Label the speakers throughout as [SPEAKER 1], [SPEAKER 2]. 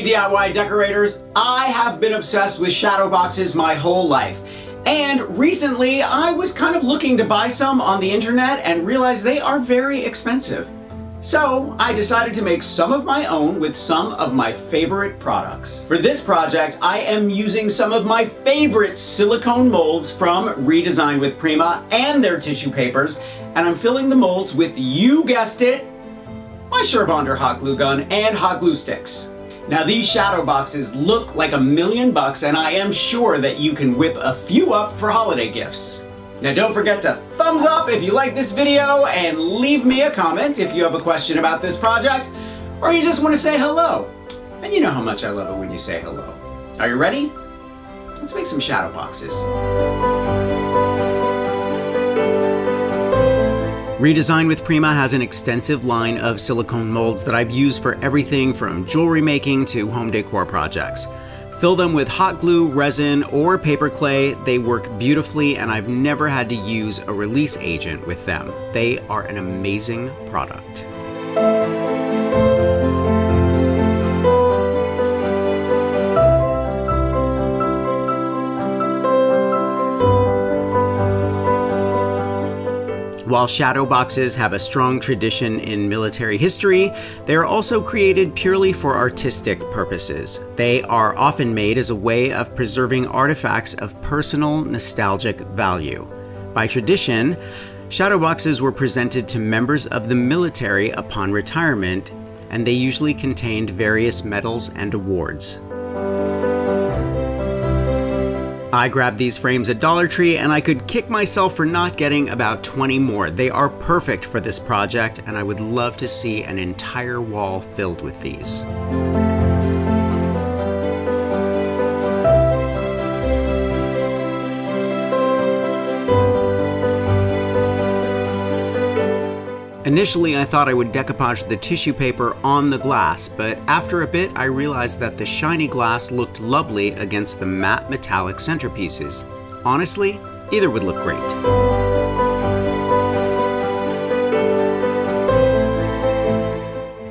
[SPEAKER 1] DIY decorators, I have been obsessed with shadow boxes my whole life. And recently I was kind of looking to buy some on the internet and realized they are very expensive. So I decided to make some of my own with some of my favorite products. For this project, I am using some of my favorite silicone molds from Redesigned with PRIMA and their tissue papers, and I'm filling the molds with, you guessed it, my Surebonder hot glue gun and hot glue sticks. Now these shadow boxes look like $1,000,000 and I am sure that you can whip a few up for holiday gifts. Now don't forget to thumbs up if you like this video and leave me a comment if you have a question about this project or you just want to say hello. And you know how much I love it when you say hello. Are you ready? Let's make some shadow boxes. Redesigned with PRIMA has an extensive line of silicone molds that I've used for everything from jewelry making to home decor projects. Fill them with hot glue, resin, or paper clay. They work beautifully and I've never had to use a release agent with them. They are an amazing product. While shadow boxes have a strong tradition in military history, they are also created purely for artistic purposes. They are often made as a way of preserving artifacts of personal nostalgic value. By tradition, shadow boxes were presented to members of the military upon retirement, and they usually contained various medals and awards. I grabbed these frames at Dollar Tree and I could kick myself for not getting about 20 more. They are perfect for this project and I would love to see an entire wall filled with these. Initially, I thought I would decoupage the tissue paper on the glass, but after a bit, I realized that the shiny glass looked lovely against the matte metallic centerpieces. Honestly, either would look great.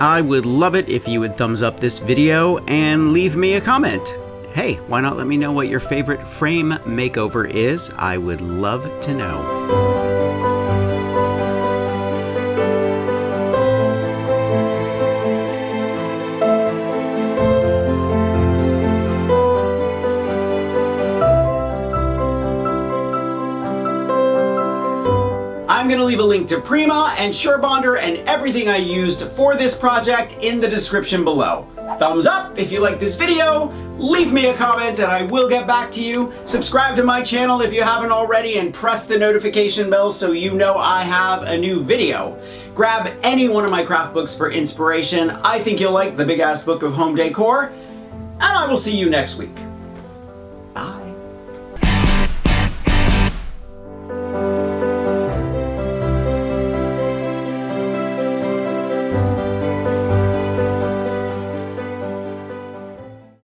[SPEAKER 1] I would love it if you would thumbs up this video and leave me a comment. Hey, why not let me know what your favorite frame makeover is? I would love to know. I'm going to leave a link to PRIMA and Surebonder and everything I used for this project in the description below. Thumbs up if you like this video, leave me a comment and I will get back to you. Subscribe to my channel if you haven't already and press the notification bell so you know I have a new video. Grab any one of my craft books for inspiration. I think you'll like the Big Ass Book of Home Decor, and I will see you next week. Bye.